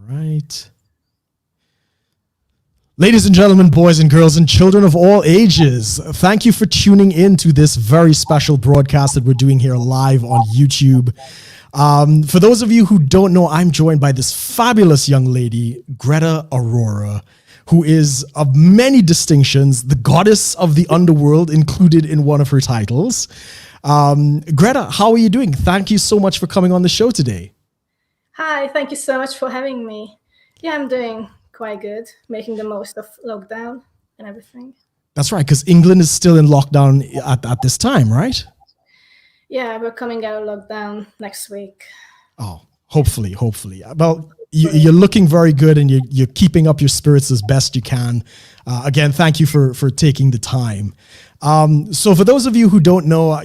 right. Ladies and gentlemen, boys and girls, and children of all ages, thank you for tuning in to this very special broadcast that we're doing here live on YouTube. For those of you who don't know, I'm joined by this fabulous young lady, Greta Aurora, who is of many distinctions, the goddess of the underworld included in one of her titles. Greta, how are you doing? Thank you so much for coming on the show today. Hi, thank you so much for having me. Yeah, I'm doing quite good, making the most of lockdown and everything. That's right, because England is still in lockdown at this time, right? Yeah, we're coming out of lockdown next week. Oh, hopefully. Well, you're looking very good, and you're keeping up your spirits as best you can. Again, thank you for taking the time. So for those of you who don't know,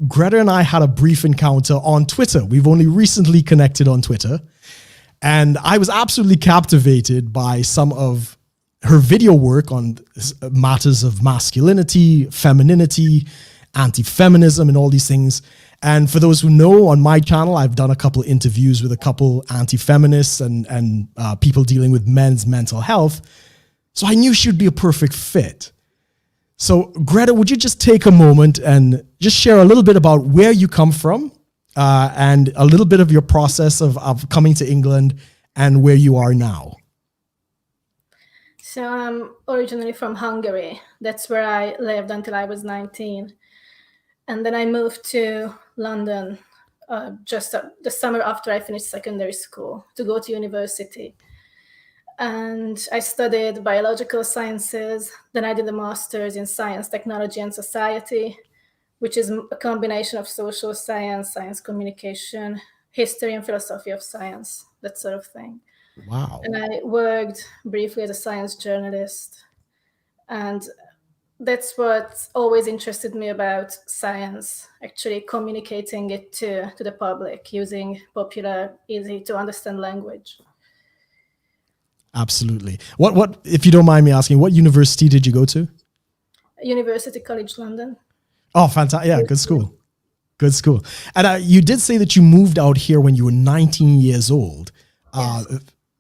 Greta and I had a brief encounter on Twitter. We've only recently connected on Twitter. And I was absolutely captivated by some of her video work on matters of masculinity, femininity, anti-feminism, and all these things. And for those who know, on my channel, I've done a couple of interviews with a couple anti-feminists and people dealing with men's mental health. So I knew she'd be a perfect fit. So Greta, would you just take a moment and just share a little bit about where you come from? And a little bit of your process of coming to England and where you are now. So I'm originally from Hungary. That's where I lived until I was 19. And then I moved to London just the summer after I finished secondary school to go to university. And I studied biological sciences. Then I did a master's in science, technology, and society, which is a combination of social science, science communication, history and philosophy of science, that sort of thing. Wow. And I worked briefly as a science journalist. And that's what always interested me about science, actually communicating it to the public using popular, easy to understand language. Absolutely. What, if you don't mind me asking, what university did you go to? University College London. Oh, fantastic. Yeah, good school. Good school. And you did say that you moved out here when you were 19 years old. Yes.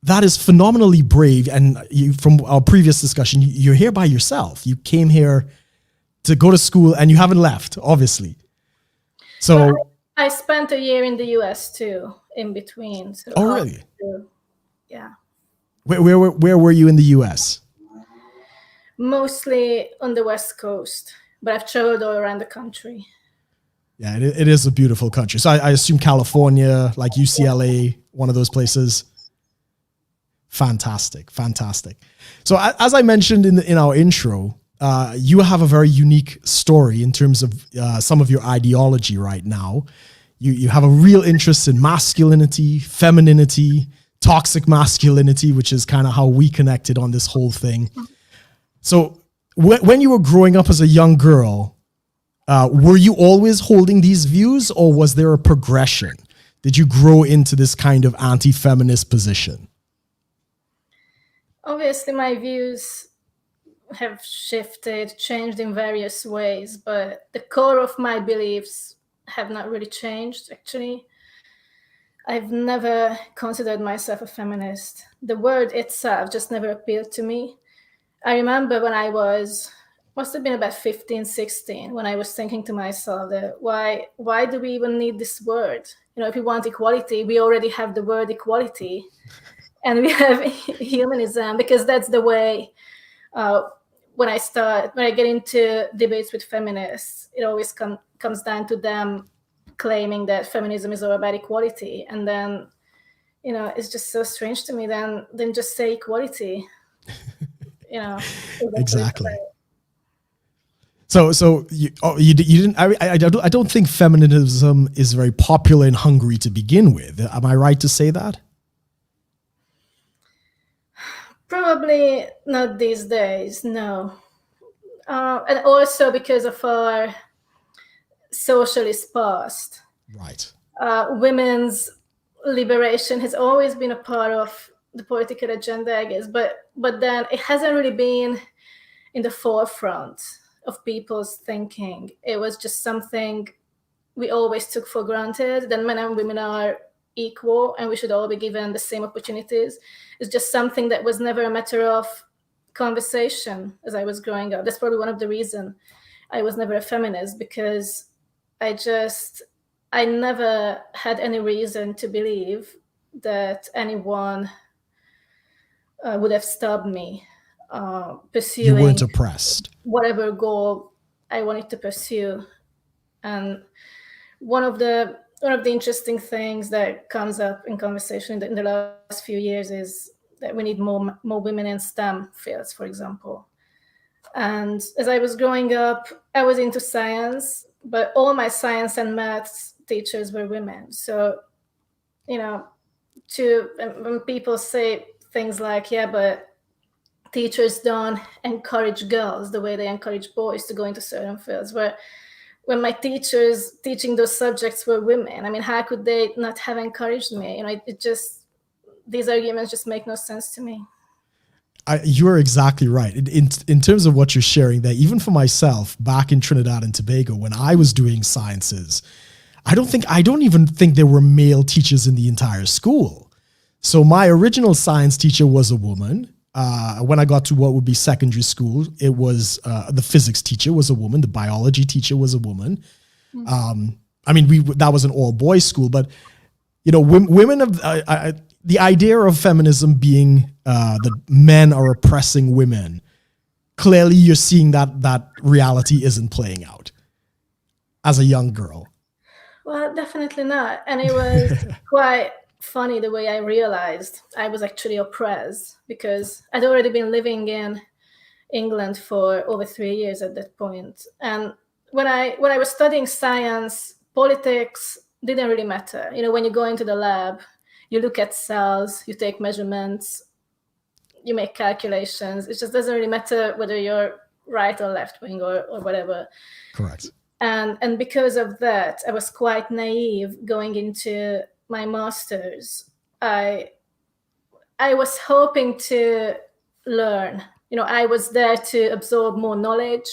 That is phenomenally brave. And you, from our previous discussion, you're here by yourself. You came here to go to school and you haven't left, obviously. So well, I spent a year in the US too, in between. So oh, really? Yeah. Where were you in the US? Mostly on the West Coast, but I've traveled all around the country. Yeah, it is a beautiful country. So I assume California, like UCLA, one of those places. Fantastic. So as I mentioned in our intro, you have a very unique story in terms of some of your ideology right now. You have a real interest in masculinity, femininity, toxic masculinity, which is kind of how we connected on this whole thing. So when you were growing up as a young girl, were you always holding these views, or was there a progression? Did you grow into this kind of anti-feminist position? Obviously, my views have shifted, changed in various ways, but the core of my beliefs have not really changed, actually. I've never considered myself a feminist. The word itself just never appealed to me. I remember when I must have been about 15, 16, when I was thinking to myself that why do we even need this word? If we want equality, we already have the word equality, and we have humanism, because that's the way. When I get into debates with feminists, it always comes down to them claiming that feminism is all about equality, and then it's just so strange to me. Then just say equality. Exactly. So you didn't. I don't think feminism is very popular in Hungary to begin with. Am I right to say that? Probably not these days. No, and also because of our socialist past. Right. Women's liberation has always been a part of the political agenda, I guess, but then it hasn't really been in the forefront of people's thinking. It was just something we always took for granted, that men and women are equal and we should all be given the same opportunities. It's just something that was never a matter of conversation as I was growing up. That's probably one of the reasons I was never a feminist, because I never had any reason to believe that anyone would have stopped me pursuing. You weren't oppressed. Whatever goal I wanted to pursue. And one of the interesting things that comes up in conversation in the last few years is that we need more women in STEM fields, for example. And as I was growing up, I was into science, but all my science and maths teachers were women. So, when people say things like, yeah, but teachers don't encourage girls the way they encourage boys to go into certain fields, where when my teachers teaching those subjects were women, I mean, how could they not have encouraged me? These arguments just make no sense to me. You're exactly right. In terms of what you're sharing there, even for myself, back in Trinidad and Tobago, when I was doing sciences, I don't even think there were male teachers in the entire school. So my original science teacher was a woman. When I got to what would be secondary school, it was the physics teacher was a woman. The biology teacher was a woman. That was an all boys school, but women of the idea of feminism being that men are oppressing women. Clearly, you're seeing that reality isn't playing out as a young girl. Well, definitely not. And it was quite funny the way I realized I was actually oppressed, because I'd already been living in England for over 3 years at that point. And when I was studying science, politics didn't really matter. When you go into the lab, you look at cells, you take measurements, you make calculations. It just doesn't really matter whether you're right or left wing or whatever. Correct. And because of that, I was quite naive going into my master's. I was hoping to learn. I was there to absorb more knowledge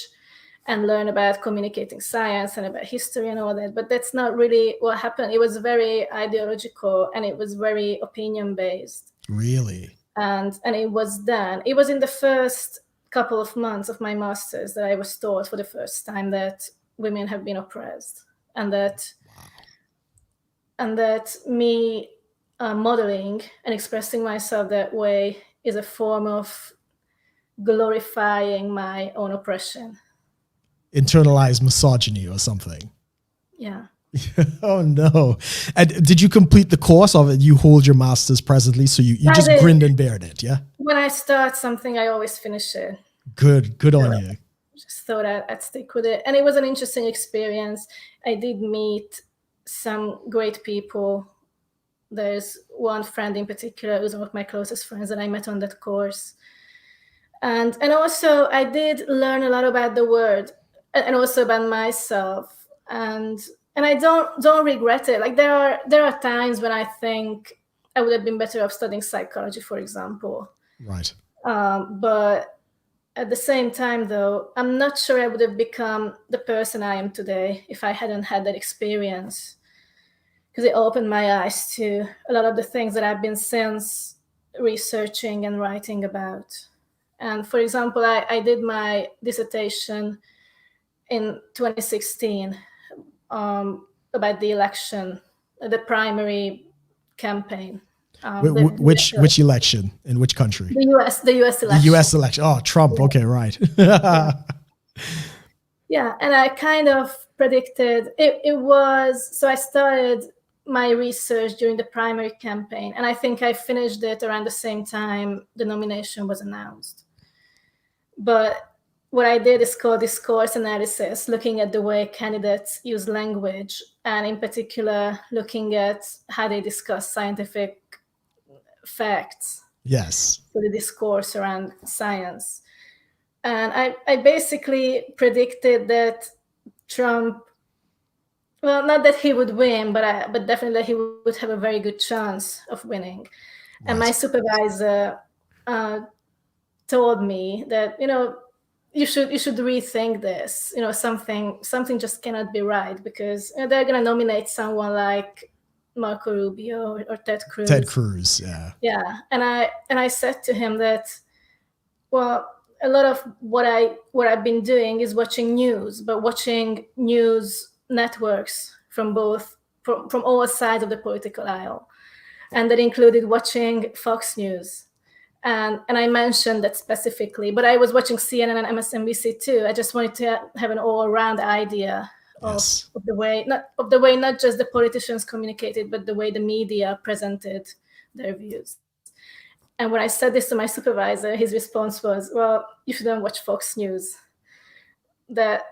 and learn about communicating science and about history and all that. But that's not really what happened. It was very ideological and it was very opinion based. Really? And it was in the first couple of months of my master's that I was taught for the first time that women have been oppressed, and that me modeling and expressing myself that way is a form of glorifying my own oppression. Internalized misogyny or something. Yeah. Oh no. And did you complete the course of it? You hold your master's presently, so you just grinned and bared it, yeah? When I start something, I always finish it. Good on you. Just thought I'd stick with it. And it was an interesting experience. I did meet some great people. There's one friend in particular who's one of my closest friends that I met on that course. And also I did learn a lot about the world and also about myself. And I don't regret it. Like there are times when I think I would have been better off studying psychology, for example. Right. But at the same time, though, I'm not sure I would have become the person I am today if I hadn't had that experience, because it opened my eyes to a lot of the things that I've been since researching and writing about. And for example, I did my dissertation in 2016 about the election, the primary campaign. Which election in which country? The U.S. election. The U.S. election. Oh, Trump. Yeah. Okay, right. Yeah, and I kind of predicted it was. So I started my research during the primary campaign, and I think I finished it around the same time the nomination was announced. But what I did is called discourse analysis, looking at the way candidates use language, and in particular, looking at how they discuss scientific facts. Yes. For the discourse around science. And I basically predicted that Trump, well, not that he would win, but definitely that he would have a very good chance of winning. Right. And my supervisor told me that, you should rethink this. Something just cannot be right, because they're going to nominate someone like Marco Rubio or Ted Cruz. Ted Cruz, yeah. Yeah, and I said to him that, well, a lot of what I've been doing is watching news, but watching news networks from all sides of the political aisle, and that included watching Fox News. And I mentioned that specifically, but I was watching CNN and MSNBC too. I just wanted to have an all-around idea Yes. of the way not just the politicians communicated, but the way the media presented their views. And when I said this to my supervisor, his response was, "Well, you shouldn't watch Fox News." That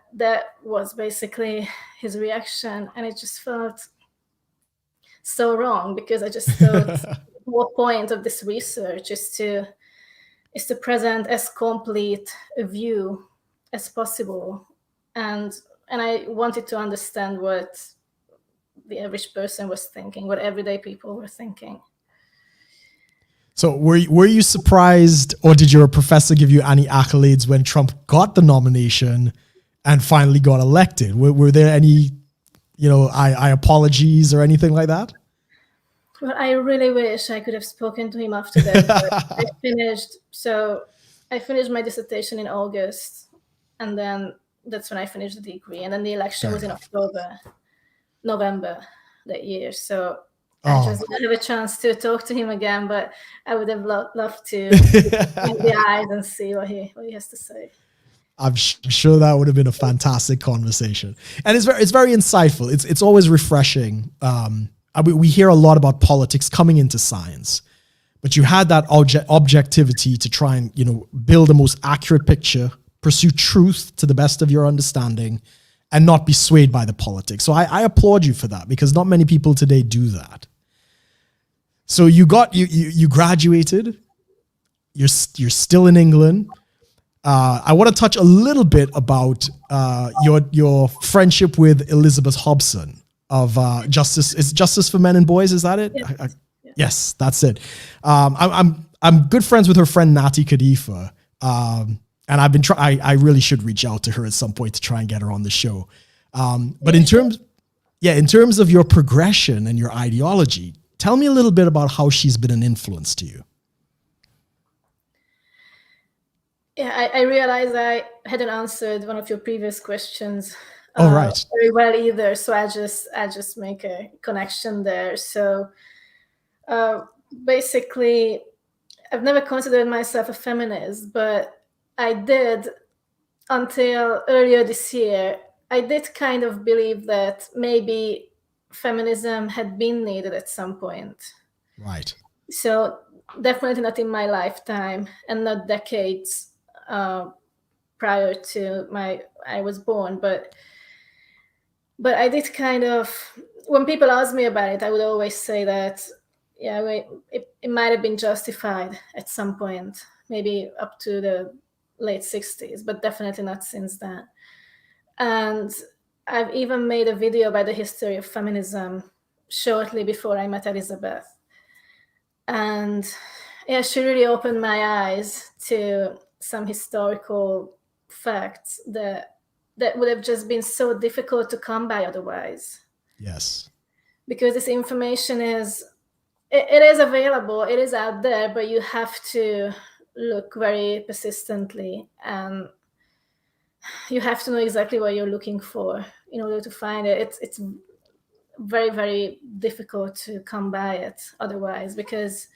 was basically his reaction, and it just felt so wrong, because I just thought the whole point of this research is to present as complete a view as possible, and I wanted to understand what the average person was thinking, what everyday people were thinking. So were you surprised, or did your professor give you any accolades when Trump got the nomination and finally got elected? Were there any, I apologies or anything like that? Well, I really wish I could have spoken to him after that. I finished my dissertation in August, and then that's when I finished the degree. And then the election was in November that year. So I just didn't have a chance to talk to him again, but I would have loved to look in the eyes and see what he has to say. I'm sure that would have been a fantastic conversation, and it's very insightful. It's always refreshing. We hear a lot about politics coming into science, but you had that objectivity to try and build the most accurate picture, pursue truth to the best of your understanding, and not be swayed by the politics. So I applaud you for that, because not many people today do that. So you graduated. You're still in England. I want to touch a little bit about your friendship with Elizabeth Hobson of Justice for Men and Boys. Is that it? Yes, yes, that's it. I'm good friends with her friend Nati Khalifa, and I really should reach out to her at some point to try and get her on the show. But in terms of your progression and your ideology, tell me a little bit about how she's been an influence to you. Yeah, I realized I hadn't answered one of your previous questions right. very well either. So I just make a connection there. So basically, I've never considered myself a feminist, but I did until earlier this year. I did kind of believe that maybe feminism had been needed at some point. Right. So definitely not in my lifetime, and not decades prior to I was born, but I did kind of, when people ask me about it, I would always say that it might have been justified at some point, maybe up to the late 60s, but definitely not since then. And I've even made a video about the history of feminism shortly before I met Elizabeth. And yeah, she really opened my eyes to some historical facts that would have just been so difficult to come by otherwise. Yes. Because this information is available, it is out there, but you have to look very persistently, and you have to know exactly what you're looking for in order to find it. It's very, very difficult to come by it otherwise, because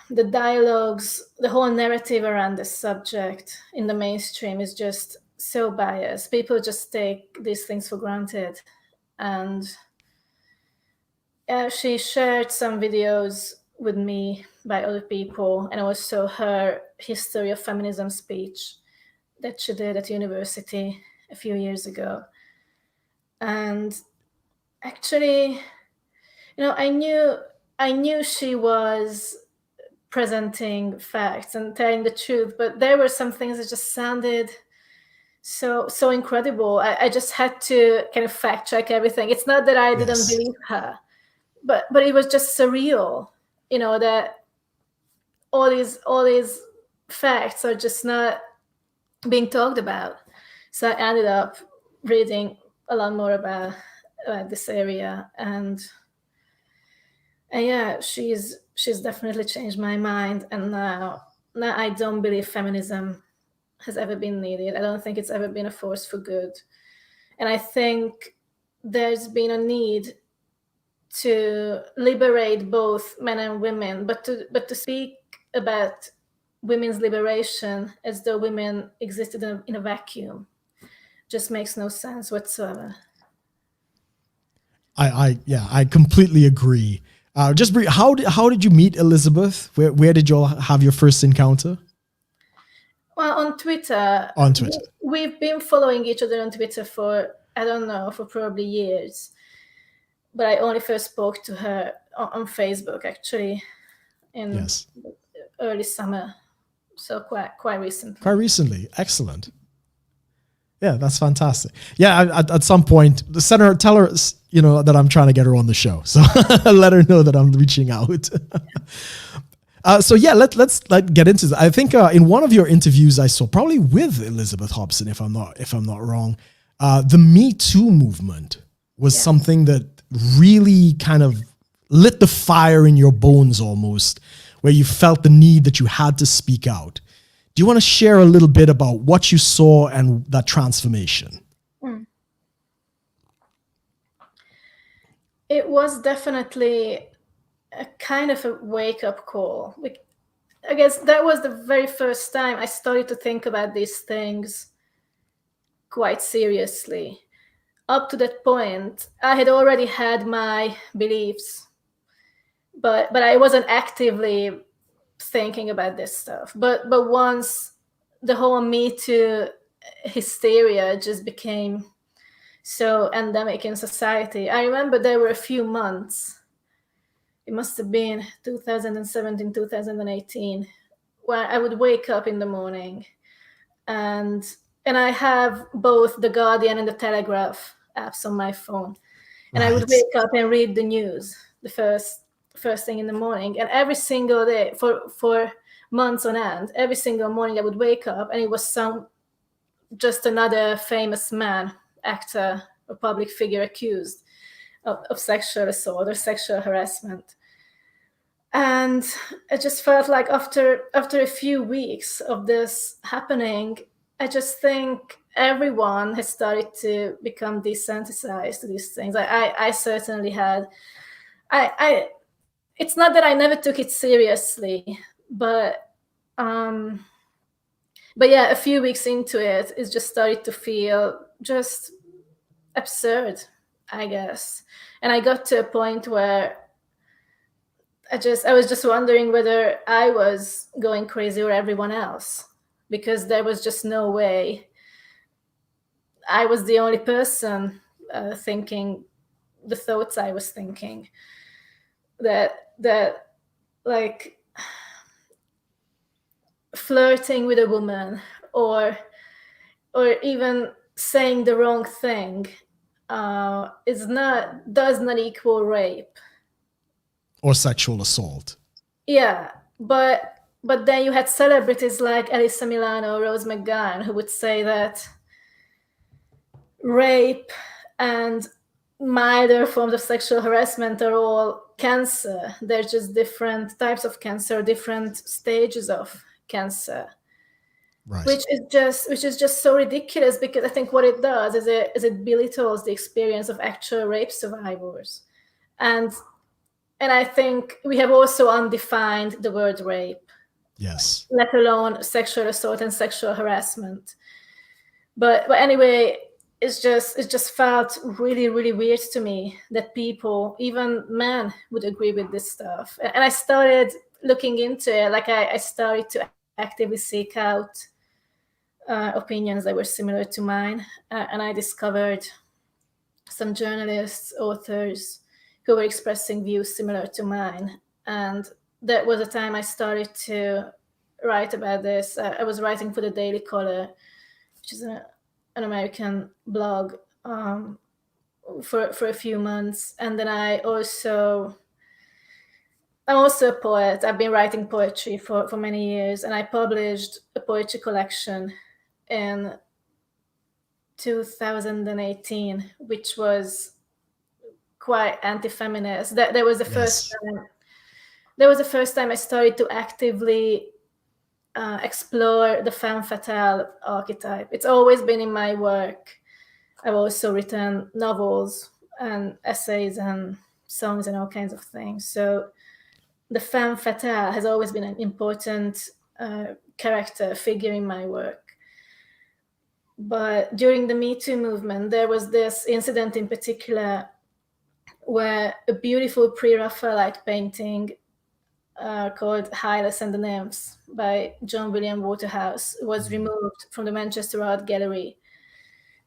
the dialogues, the whole narrative around this subject in the mainstream is just so biased. People just take these things for granted. And she shared some videos with me by other people, and also her history of feminism speech that she did at university a few years ago. And actually, I knew she was presenting facts and telling the truth, but there were some things that just sounded so incredible. I just had to kind of fact check everything. It's not that I didn't believe her, but it was just surreal, that all these facts are just not being talked about. So I ended up reading a lot more about this area, and And yeah, she's definitely changed my mind. And now I don't believe feminism has ever been needed. I don't think it's ever been a force for good. And I think there's been a need to liberate both men and women, but to speak about women's liberation as though women existed in a vacuum just makes no sense whatsoever. I completely agree. How did you meet Elizabeth? Where did you all have your first encounter? Well, on Twitter. On Twitter. We've been following each other on Twitter for, I don't know, for probably years. But I only first spoke to her on Facebook, actually, in Yes. early summer. So quite recently. Quite recently. Excellent. Yeah, that's fantastic. Yeah, at some point, tell her, that I'm trying to get her on the show. So let her know that I'm reaching out. So yeah, let's get into this. I think in one of your interviews I saw, probably with Elizabeth Hobson, if I'm not wrong, the Me Too movement was something that really kind of lit the fire in your bones almost, where you felt the need that you had to speak out. Do you want to share a little bit about what you saw and that transformation? It was definitely a kind of a wake-up call. I guess that was the very first time I started to think about these things quite seriously. Up to that point, I had already had my beliefs, but I wasn't actively thinking about this stuff. But once the whole Me Too hysteria just became so endemic in society, I remember there were a few months, it must have been 2017, 2018, where I would wake up in the morning and I have both the Guardian and the Telegraph apps on my phone. And I would wake up and read the news the first thing in the morning. And every single day for months on end, every single morning I would wake up and it was just another famous man, actor or public figure accused of sexual assault or sexual harassment. And I just felt like after a few weeks of this happening, I just think everyone has started to become desensitized to these things. I certainly had. It's not that I never took it seriously, but yeah, a few weeks into it just started to feel just absurd, I guess. And I got to a point where I was just wondering whether I was going crazy or everyone else, because there was just no way I was the only person thinking the thoughts I was thinking. That like flirting with a woman or even saying the wrong thing does not equal rape or sexual assault. Yeah, but then you had celebrities like Alyssa Milano, Rose McGowan, who would say that rape and milder forms of sexual harassment are all cancer. They're just different types of cancer, different stages of cancer. Right. Which is just so ridiculous, because I think what it does is it belittles the experience of actual rape survivors. And I think we have also undefined the word rape. Yes. Let alone sexual assault and sexual harassment. But anyway, it just felt really, really weird to me that people, even men, would agree with this stuff. And I started looking into it. Like I started to actively seek out opinions that were similar to mine. And I discovered some journalists, authors, who were expressing views similar to mine. And that was the time I started to write about this. I was writing for the Daily Caller, which is an American blog, for a few months. And then I'm also a poet. I've been writing poetry for many years, and I published a poetry collection in 2018, which was quite anti-feminist. That was the first Yes. time. That was the first time I started to actively explore the femme fatale archetype. It's always been in my work. I've also written novels and essays and songs and all kinds of things. So the femme fatale has always been an important character figure in my work. But during the Me Too movement, there was this incident in particular where a beautiful pre-Raphaelite painting called Hylas and the Nymphs by John William Waterhouse was removed from the Manchester Art Gallery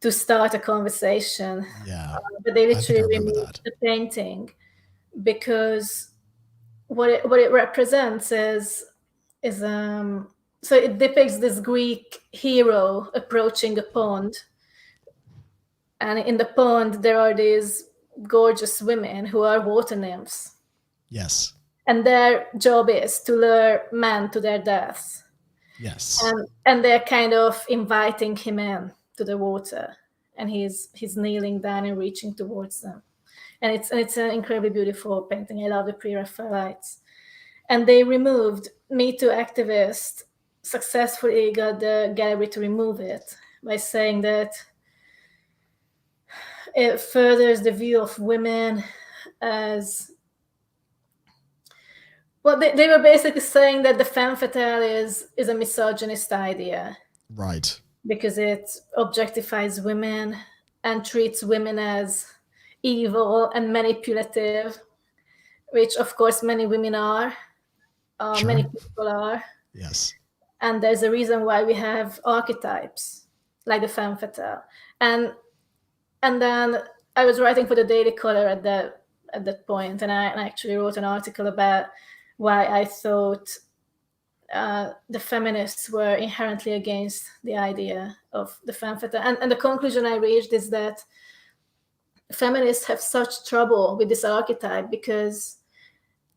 to start a conversation. Yeah. But they I think I literally remember removed that. the painting because what it represents is so it depicts this Greek hero approaching a pond, and in the pond there are these gorgeous women who are water nymphs, Yes. and their job is to lure men to their deaths. Yes. And they're kind of inviting him in to the water, and he's kneeling down and reaching towards them. And it's an incredibly beautiful painting. I love the pre-Raphaelites. And they removed, Me Too activists successfully got the gallery to remove it by saying that it furthers the view of women as, well, they were basically saying that the femme fatale is a misogynist idea Right. because it objectifies women and treats women as evil and manipulative, which of course many women are, Sure. many people are. Yes. And there's a reason why we have archetypes like the femme fatale. And then I was writing for the Daily Caller at that point, and I actually wrote an article about why I thought the feminists were inherently against the idea of the femme fatale. And the conclusion I reached is that feminists have such trouble with this archetype because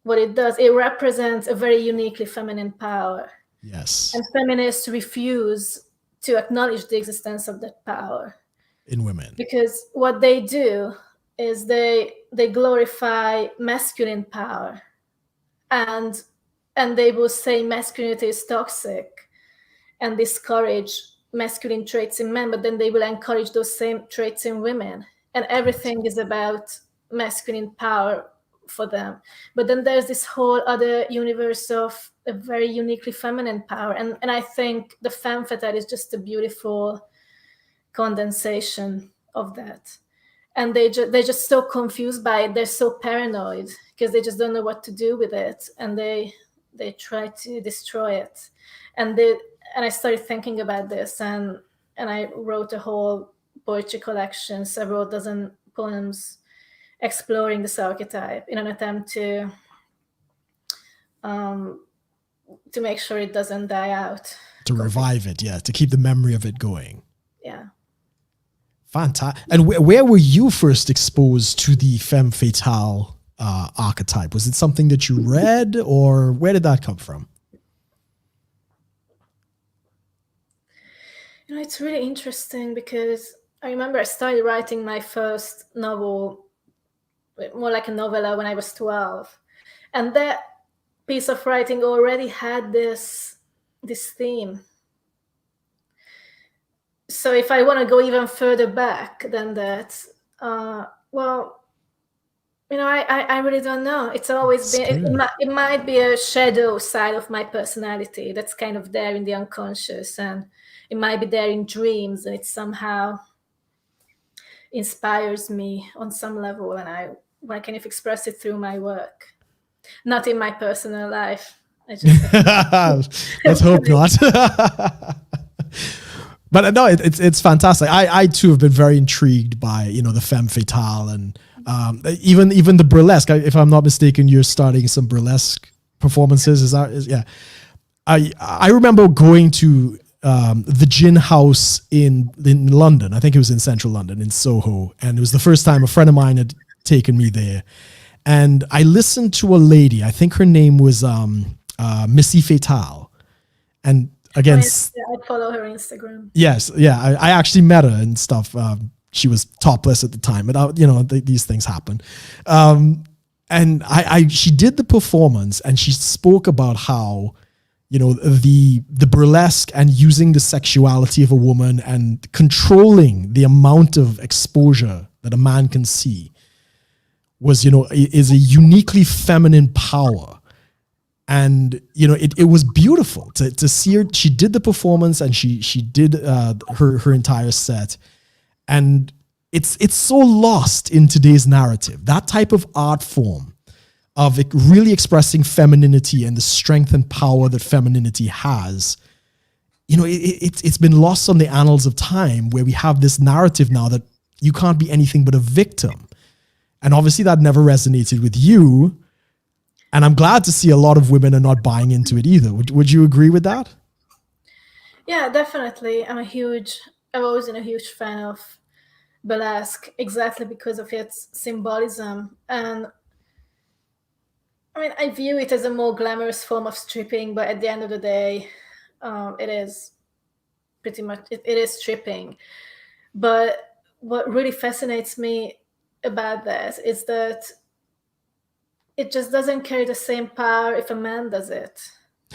what it does, it represents a very uniquely feminine power. Yes. And feminists refuse to acknowledge the existence of that power. In women. Because what they do is they glorify masculine power, and they will say masculinity is toxic and discourage masculine traits in men, but then they will encourage those same traits in women. And everything is about masculine power for them. But then there's this whole other universe of a very uniquely feminine power. And I think the femme fatale is just a beautiful condensation of that. And they're just so confused by it. They're so paranoid because they just don't know what to do with it. And they try to destroy it. And I started thinking about this, and I wrote a whole poetry collection, several dozen poems exploring this archetype in an attempt to make sure it doesn't die out. To revive it, yeah, to keep the memory of it going. Yeah. Fantastic. And where were you first exposed to the femme fatale archetype? Was it something that you read, or where did that come from? You know, it's really interesting because I remember I started writing my first novel, more like a novella, when I was 12. And that piece of writing already had this theme. So if I want to go even further back than that, well, you know, I really don't know. It's always been, it might be a shadow side of my personality that's kind of there in the unconscious, and it might be there in dreams, and it somehow inspires me on some level, and I kind of express it through my work, not in my personal life. Let's hope not. But no, it's fantastic. I too have been very intrigued by, you know, the femme fatale, and even the burlesque. If I'm not mistaken, you're starting some burlesque performances. Yeah. I remember going to the Gin House in London. I think it was in central London, in Soho, and it was the first time a friend of mine had taken me there. And I listened to a lady. I think her name was Missy Fatale, and again, I follow her Instagram. Yes, yeah, I actually met her and stuff she was topless at the time, but these things happen. And she did the performance, and she spoke about how, the burlesque and using the sexuality of a woman and controlling the amount of exposure that a man can see was, is a uniquely feminine power. And, it was beautiful to see her. She did the performance, and she did her entire set. And it's so lost in today's narrative. That type of art form of it really expressing femininity and the strength and power that femininity has, it's been lost on the annals of time, where we have this narrative now that you can't be anything but a victim. And obviously that never resonated with you. And I'm glad to see a lot of women are not buying into it either. Would you agree with that? Yeah, definitely. I've always been a huge fan of burlesque, exactly because of its symbolism. And I mean, I view it as a more glamorous form of stripping, but at the end of the day, it is pretty much, it is stripping. But what really fascinates me about that is that it just doesn't carry the same power if a man does it.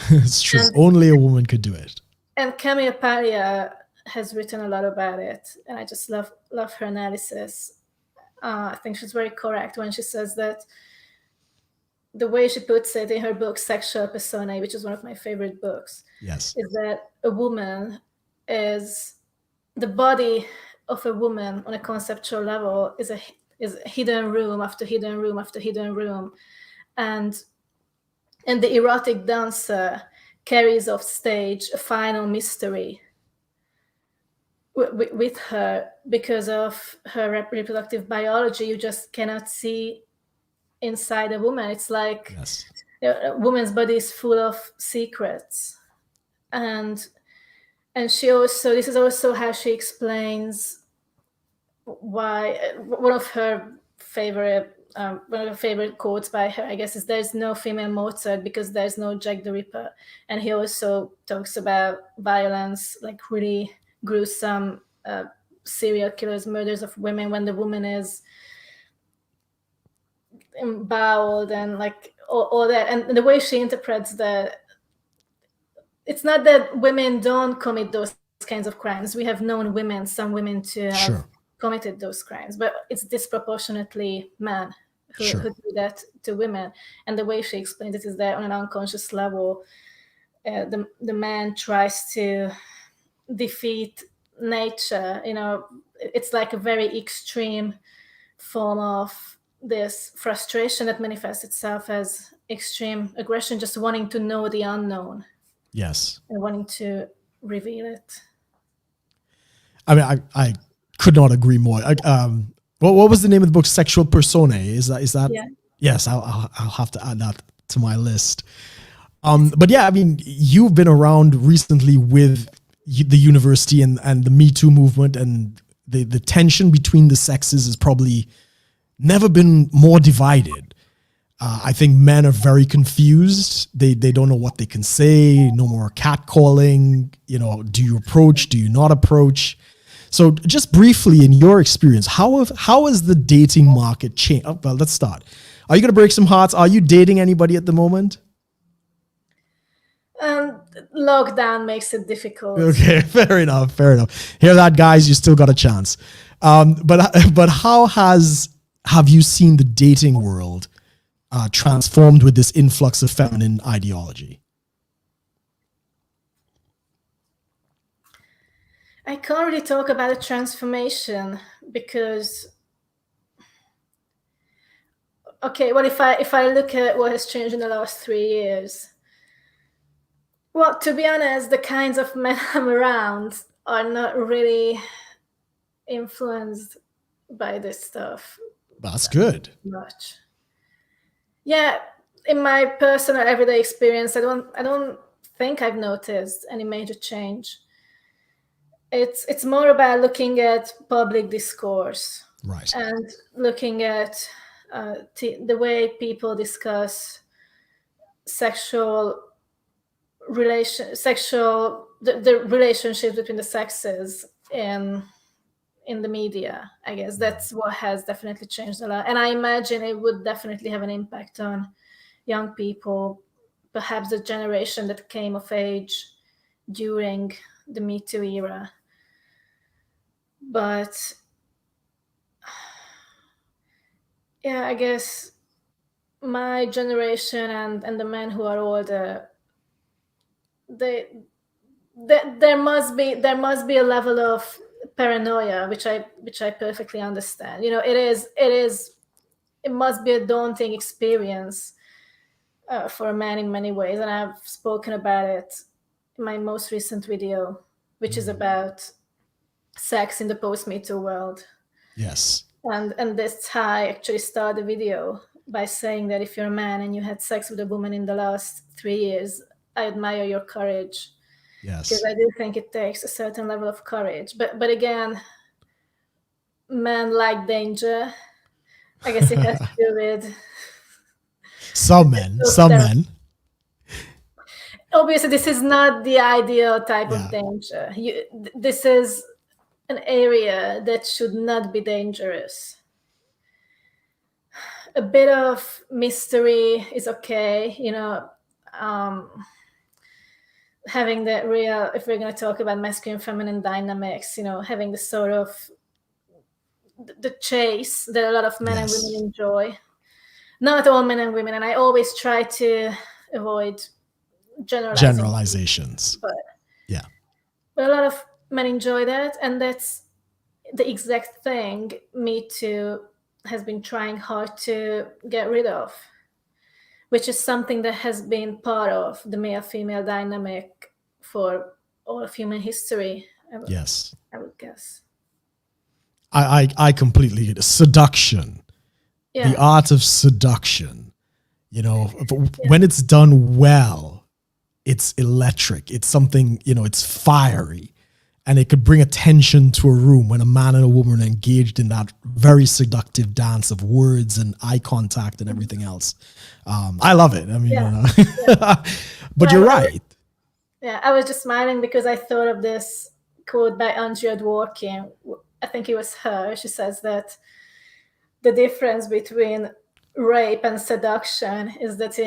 It's true. Only a woman could do it. And Camille Paglia has written a lot about it, and I just love her analysis. I think she's very correct when she says that the way she puts it in her book Sexual Personae, which is one of my favorite books, yes, is that a woman is the body of a woman on a conceptual level is a hidden room after hidden room after hidden room, and the erotic dancer carries off stage a final mystery with her because of her reproductive biology. You just cannot see inside a woman. It's like yes, a woman's body is full of secrets, and she also, this is also how she explains why one of her favorite quotes by her, I guess, is "There's no female Mozart because there's no Jack the Ripper." And he also talks about violence, like really gruesome serial killers, murders of women, when the woman is emboweled and like all that. And the way she interprets that, it's not that women don't commit those kinds of crimes. We have known women, some women, to have committed those crimes, but it's disproportionately men who do that to women. And the way she explains it is that on an unconscious level, the man tries to defeat nature. It's like a very extreme form of this frustration that manifests itself as extreme aggression, just wanting to know the unknown. Yes. And wanting to reveal it. I mean, I could not agree more. What was the name of the book? Sexual Personae. Is that? Yeah. Yes, I'll have to add that to my list. But yeah, I mean, you've been around recently with the university and the Me Too movement, and the tension between the sexes has probably never been more divided. I think men are very confused. They don't know what they can say. No more catcalling. Do you approach? Do you not approach? So just briefly, in your experience, how has the dating market changed? Oh, well, let's start. Are you going to break some hearts? Are you dating anybody at the moment? Lockdown makes it difficult. Okay, fair enough. Hear that, guys? You still got a chance. But how have you seen the dating world transformed with this influx of feminine ideology? I can't really talk about a transformation because, okay, well, if I look at what has changed in the last 3 years, well, to be honest, the kinds of men I'm around are not really influenced by this stuff. That's good. Much. Yeah, in my personal everyday experience, I don't think I've noticed any major change. It's more about looking at public discourse, right, and looking at the way people discuss the relationships between the sexes in in the media. I guess that's what has definitely changed a lot. And I imagine it would definitely have an impact on young people, perhaps the generation that came of age during the Me Too era. But yeah, I guess my generation and the men who are older, they there must be a level of paranoia, which I perfectly understand. You know, it must be a daunting experience for a man in many ways, and I've spoken about it in my most recent video, which is about sex in the post Me Too world. Yes. And that's how I actually start the video, by saying that if you're a man and you had sex with a woman in the last 3 years, I admire your courage. Yes. Because I do think it takes a certain level of courage. But again, men like danger. I guess it has to do with Some men. Obviously, this is not the ideal type Yeah. of danger. This is an area that should not be dangerous. A bit of mystery is okay, you know. Having that real, if we're going to talk about masculine feminine dynamics, you know, having the sort of the chase that a lot of men and Yes. women enjoy. Not all men and women, and I always try to avoid Generalizations. But Yeah. a lot of men enjoy that, and that's the exact thing Me Too has been trying hard to get rid of, which is something that has been part of the male-female dynamic for all of human history. Yes. I would guess. I completely get it. Seduction. Yeah. The art of seduction. You know, when it's done well, it's electric. It's something, you know, it's fiery. And it could bring attention to a room when a man and a woman are engaged in that very seductive dance of words and eye contact and everything else. I love it. I mean, but you're right. I was just smiling because I thought of this quote by Andrea Dworkin. I think it was her. She says that the difference between rape and seduction is that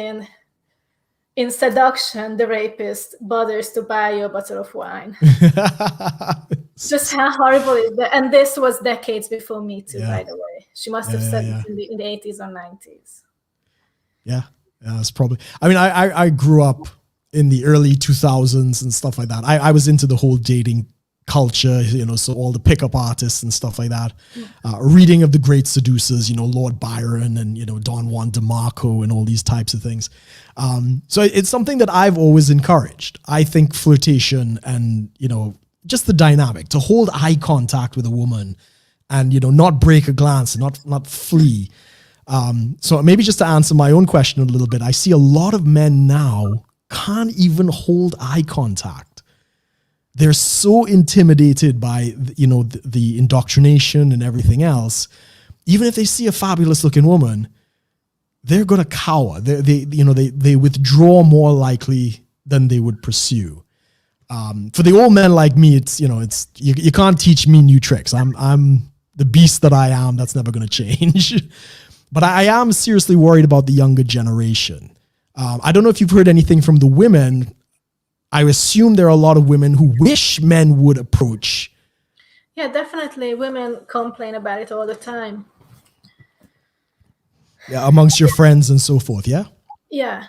in seduction, the rapist bothers to buy you a bottle of wine. Just how horrible is that? And this was decades before Me Too, by the way. She must have said it in the 80s or 90s. Yeah, that's probably. I mean, I grew up in the early 2000s and stuff like that. I was into the whole dating culture, you know, so all the pickup artists and stuff like that. Reading of the great seducers, you know, Lord Byron and, you know, Don Juan DeMarco and all these types of things. So it's something that I've always encouraged. I think flirtation and, you know, just the dynamic, to hold eye contact with a woman and, you know, not break a glance and not flee. So maybe just to answer my own question a little bit, I see a lot of men now can't even hold eye contact. They're so intimidated by, you know, the indoctrination and everything else. Even if they see a fabulous looking woman, they're going to cower. They withdraw more likely than they would pursue. For the old men like me, it's, you know, it's, you can't teach me new tricks. I'm the beast that I am. That's never going to change. But I am seriously worried about the younger generation. I don't know if you've heard anything from the women. I assume there are a lot of women who wish men would approach. Yeah, definitely. Women complain about it all the time. Yeah, amongst your friends and so forth, yeah? Yeah.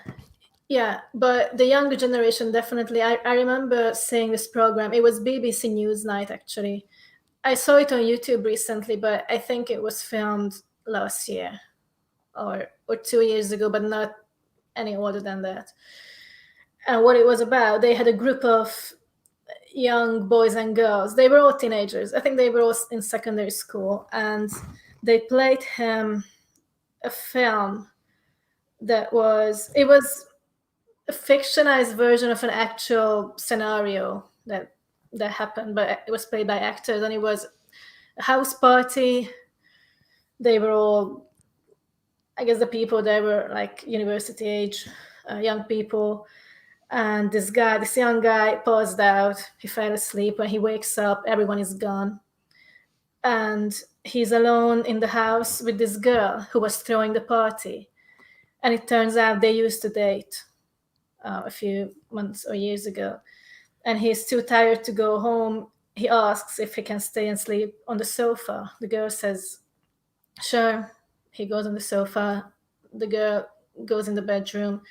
But the younger generation, definitely. I remember seeing this program. It was BBC Newsnight, actually. I saw it on YouTube recently, but I think it was filmed last year or 2 years ago, but not any older than that. And what it was about, they had a group of young boys and girls. They were all teenagers. I think they were all in secondary school. And they played him a film it was a fictionalized version of an actual scenario that happened, but it was played by actors. And it was a house party. They were all, I guess the people there were like university age, young people. And this young guy paused out. He fell asleep. When he wakes up, everyone is gone. and he's alone in the house with this girl who was throwing the party. And it turns out they used to date a few months or years ago. And he's too tired to go home. He asks if he can stay and sleep on the sofa. The girl says, sure. He goes on the sofa. The girl goes in the bedroom.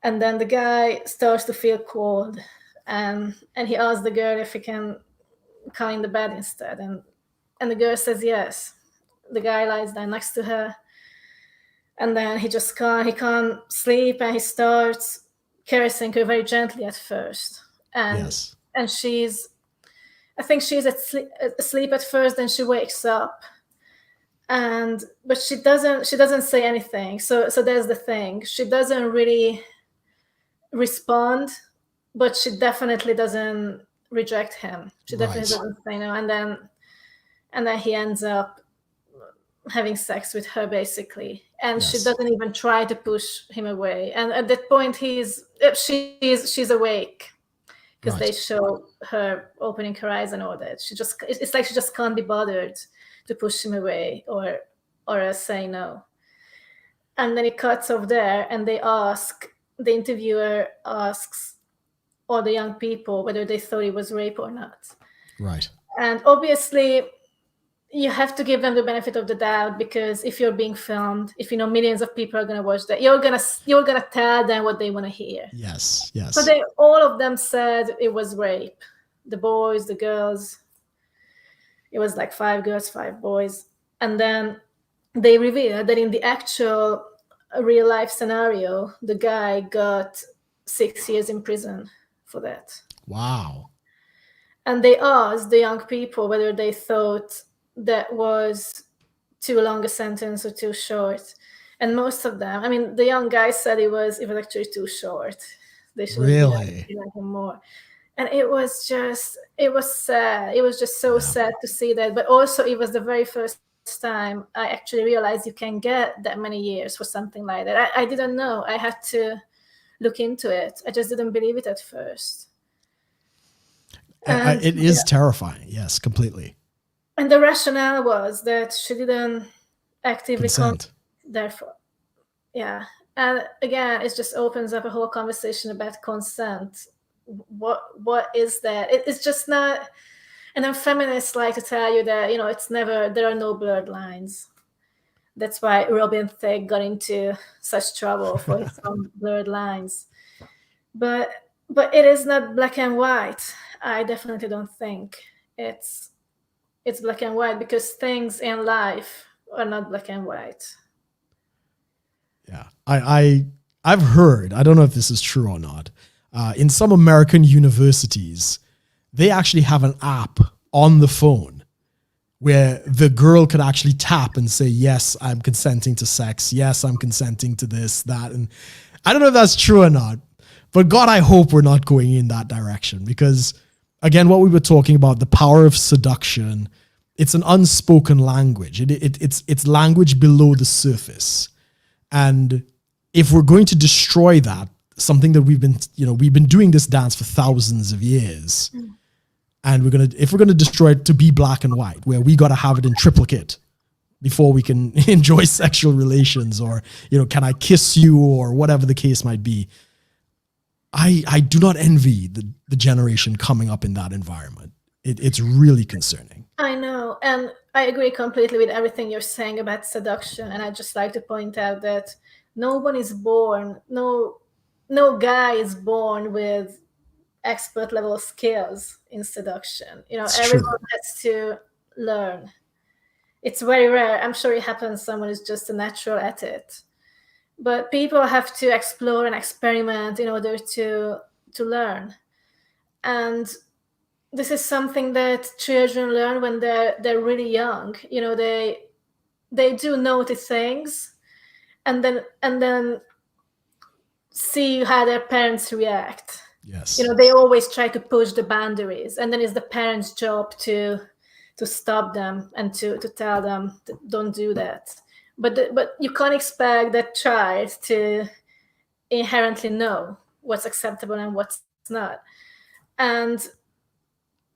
And then the guy starts to feel cold. And he asks the girl if he can come in the bed instead. And the girl says yes. The guy lies down next to her. And then he can't sleep, and he starts caressing her very gently at first. And Yes. and I think she's asleep at first, then she wakes up. But she doesn't say anything. So there's the thing. She doesn't really respond, but she definitely doesn't reject him. She definitely doesn't say no. And then he ends up having sex with her, basically, and she doesn't even try to push him away. And at that point, she's awake, because they show her opening her eyes and all that. It's like she just can't be bothered to push him away or say no. And then it cuts off there, and the interviewer asks all the young people whether they thought it was rape or not. Right. And obviously, you have to give them the benefit of the doubt, because if you're being filmed, if you know millions of people are going to watch that, you're gonna tell them what they want to hear. Yes. Yes. So all of them said it was rape. The boys, the girls. It was like 5 girls, 5 boys. And then they revealed that in the actual real life scenario, the guy got 6 years in prison for that. Wow. And they asked the young people whether they thought that was too long a sentence or too short. And most of them, I mean, the young guy said it was actually too short. They should Really? have him more. And it was sad. It was just so sad to see that. But also, it was the very first time I actually realized you can get that many years for something like that. I didn't know. I had to look into it. I just didn't believe it at first. It is terrifying. Yes, completely. And the rationale was that she didn't actively consent. Therefore, yeah. And again, it just opens up a whole conversation about consent. What is that? It's just not. And then feminists like to tell you that, it's never, there are no blurred lines. That's why Robin Thicke got into such trouble for his own blurred lines. But it is not black and white. I definitely don't think it's black and white, because things in life are not black and white. Yeah. I've heard, I don't know if this is true or not, in some American universities, they actually have an app on the phone where the girl could actually tap and say, yes, I'm consenting to sex. Yes, I'm consenting to this, that. And I don't know if that's true or not, but God, I hope we're not going in that direction, because again, what we were talking about, the power of seduction, it's an unspoken language. It's language below the surface. And if we're going to destroy that, something that we've been doing this dance for thousands of years, and if we're gonna destroy it to be black and white, where we gotta have it in triplicate before we can enjoy sexual relations, or can I kiss you, or whatever the case might be, I do not envy the generation coming up in that environment. It's really concerning. I know, and I agree completely with everything you're saying about seduction. And I'd just like to point out that no guy is born with expert level skills in seduction. Everyone has to learn. It's very rare. I'm sure it happens. Someone is just a natural at it. But people have to explore and experiment in order to learn. And this is something that children learn when they're really young. They do notice things, and then see how their parents react. Yes. They always try to push the boundaries, and then it's the parents' job to stop them and to tell them, don't do that. But you can't expect that child to inherently know what's acceptable and what's not. And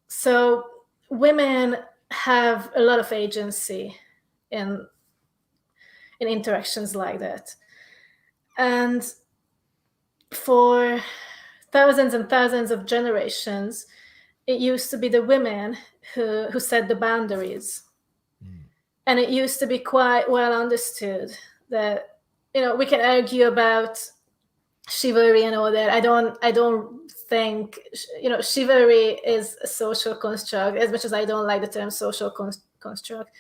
so women have a lot of agency in interactions like that. And for thousands and thousands of generations, it used to be the women who set the boundaries. And it used to be quite well understood that, we can argue about chivalry and all that. I don't think, chivalry is a social construct, as much as I don't like the term social construct.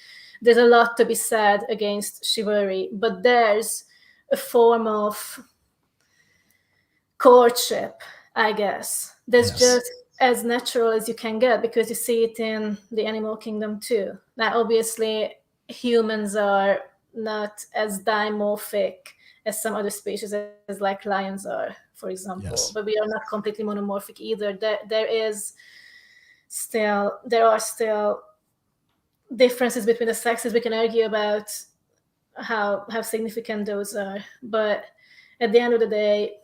There's a lot to be said against chivalry, but there's a form of courtship, I guess. There's just as natural as you can get, because you see it in the animal kingdom too. Now, obviously, humans are not as dimorphic as some other species, as like lions are, for example. But we are not completely monomorphic either. There are still differences between the sexes. We can argue about how significant those are. But at the end of the day,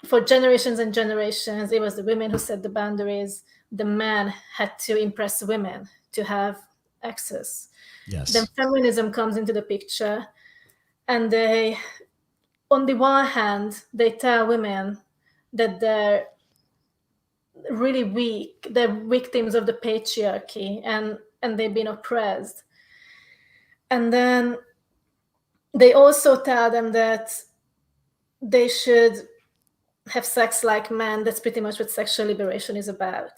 for generations and generations, it was the women who set the boundaries. The men had to impress women to have access. Then feminism comes into the picture, and they, on the one hand, they tell women that they're really weak, they're victims of the patriarchy, and they've been oppressed. And then they also tell them that they should have sex like men. That's pretty much what sexual liberation is about.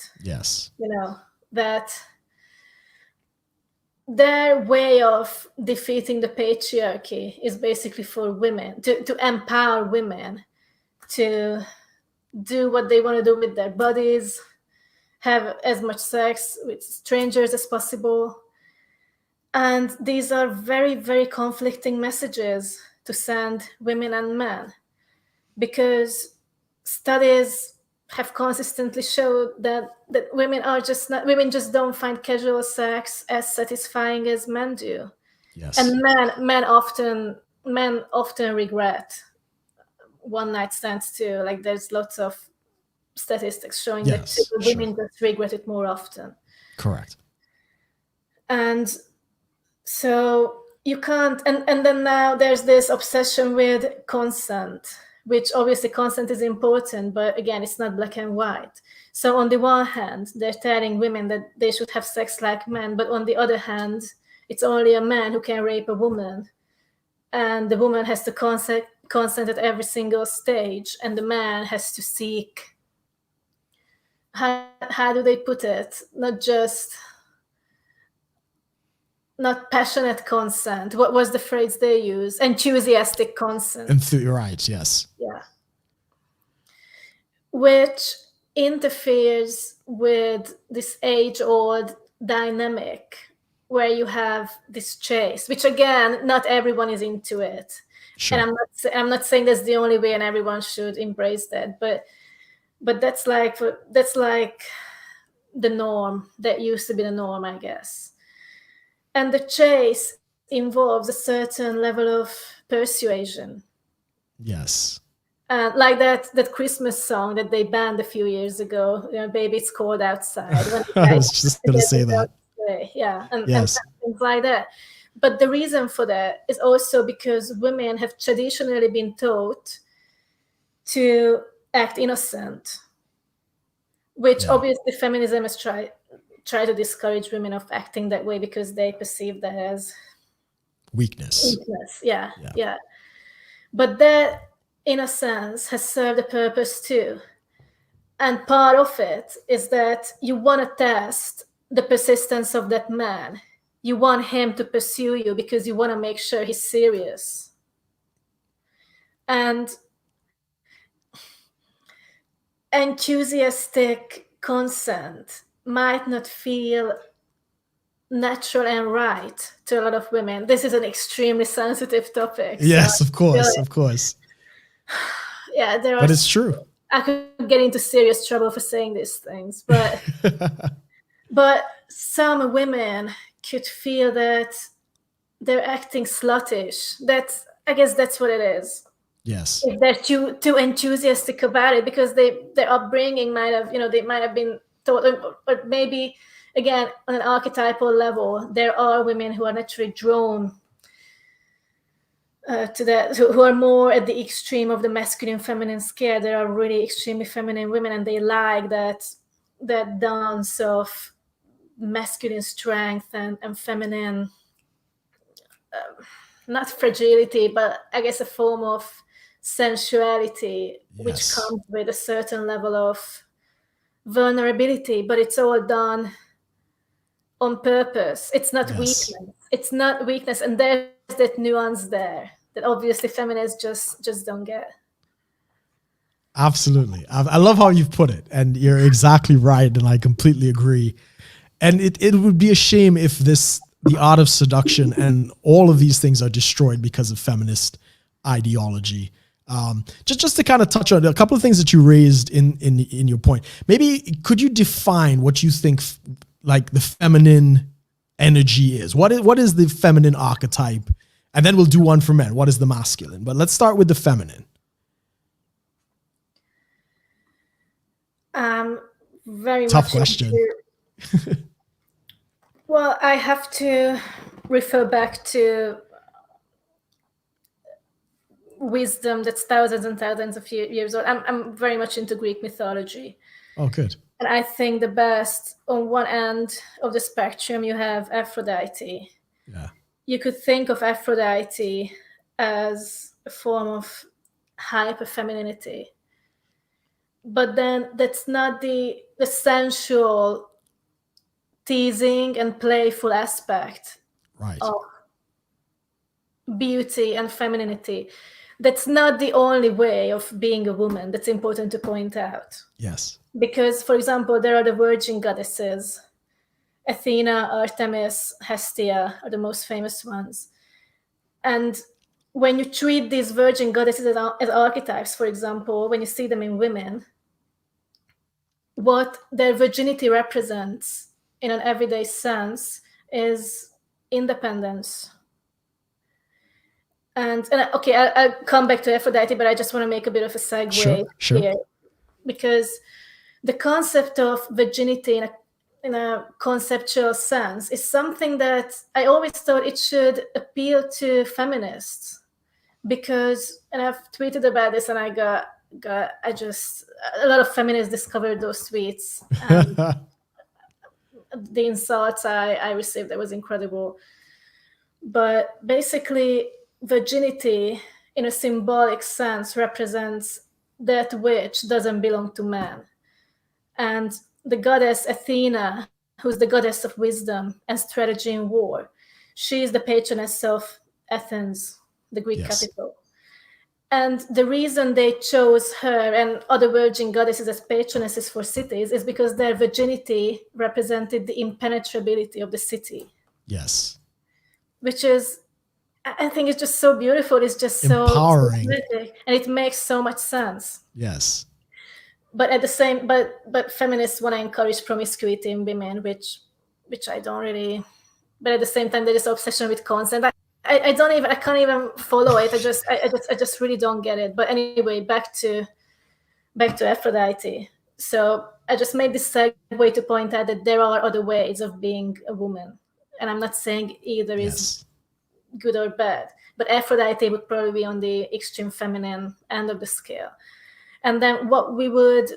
That their way of defeating the patriarchy is basically for women, to empower women to do what they want to do with their bodies, have as much sex with strangers as possible. And these are very, very conflicting messages to send women and men, because studies have consistently showed that women just don't find casual sex as satisfying as men do. And men often regret one night stands too. Like, there's lots of statistics showing that women just regret it more often. Correct. And so you can't, and then now there's this obsession with consent, which obviously consent is important, but again, it's not black and white. So on the one hand, they're telling women that they should have sex like men, but on the other hand, it's only a man who can rape a woman, and the woman has to consent at every single stage, and the man has to seek, how do they put it? Not passionate consent. What was the phrase they use? Enthusiastic consent. Right, yes. Yeah. Which interferes with this age-old dynamic where you have this chase, which again, not everyone is into it. Sure. And I'm not saying that's the only way and everyone should embrace that, but that's like the norm. That used to be the norm, I guess. And the chase involves a certain level of persuasion. Yes. Like that Christmas song that they banned a few years ago, "Baby, It's Cold Outside." I was just going to say that. Yeah, and things like that. But the reason for that is also because women have traditionally been taught to act innocent, which obviously feminism has tried to discourage women of acting that way, because they perceive that as weakness. Yeah. But that, in a sense, has served a purpose too. And part of it is that you want to test the persistence of that man. You want him to pursue you because you want to make sure he's serious. And enthusiastic consent might not feel natural and right to a lot of women. This is an extremely sensitive topic. Yes, of course. Yeah, but it's true. I could get into serious trouble for saying these things, but but some women could feel that they're acting sluttish. I guess that's what it is. Yes. If they're too enthusiastic about it, because their upbringing might have, they might have been taught, or maybe again, on an archetypal level, there are women who are naturally drawn to that, who are more at the extreme of the masculine feminine scale. There are really extremely feminine women, and they like that dance of masculine strength and feminine, not fragility, but I guess a form of sensuality, which comes with a certain level of vulnerability, but it's all done on purpose. It's not weakness. It's not weakness, and there's that nuance there that obviously feminists just don't get. Absolutely. I love how you've put it, and you're exactly right, and I completely agree. And it would be a shame if the art of seduction and all of these things are destroyed because of feminist ideology. Just to kind of touch on a couple of things that you raised in your point, maybe could you define what you think like the feminine energy is? What is the feminine archetype? And then we'll do one for men. What is the masculine? But let's start with the feminine. Very tough much question. Well, I have to refer back to wisdom that's thousands and thousands of years old. I'm very much into Greek mythology. Oh, good. And I think the best, on one end of the spectrum, you have Aphrodite. Yeah. You could think of Aphrodite as a form of hyper-femininity. But then that's not the sensual, teasing and playful aspect of beauty and femininity. That's not the only way of being a woman. That's important to point out. Yes. Because, for example, there are the virgin goddesses. Athena, Artemis, Hestia are the most famous ones. And when you treat these virgin goddesses as archetypes, for example, when you see them in women, what their virginity represents in an everyday sense is independence. And okay, I'll come back to Aphrodite, but I just want to make a bit of a segue here. Because the concept of virginity in a conceptual sense is something that I always thought it should appeal to feminists. Because, and I've tweeted about this, and a lot of feminists discovered those tweets. The insults I received, that was incredible. But basically, virginity in a symbolic sense represents that which doesn't belong to man. And the goddess Athena, who's the goddess of wisdom and strategy in war, she is the patroness of Athens, the Greek capital. And the reason they chose her and other virgin goddesses as patronesses for cities is because their virginity represented the impenetrability of the city. Yes. Which is, I think it's just so beautiful. It's just empowering. So and it makes so much sense. Yes. But at the same, but feminists want to encourage promiscuity in women, which I don't really. But at the same time, there's this obsession with consent. I can't even follow it. I just really don't get it. But anyway, back to Aphrodite. So I just made this segue to point out that there are other ways of being a woman, and I'm not saying either is good or bad. But Aphrodite would probably be on the extreme feminine end of the scale. And then what we would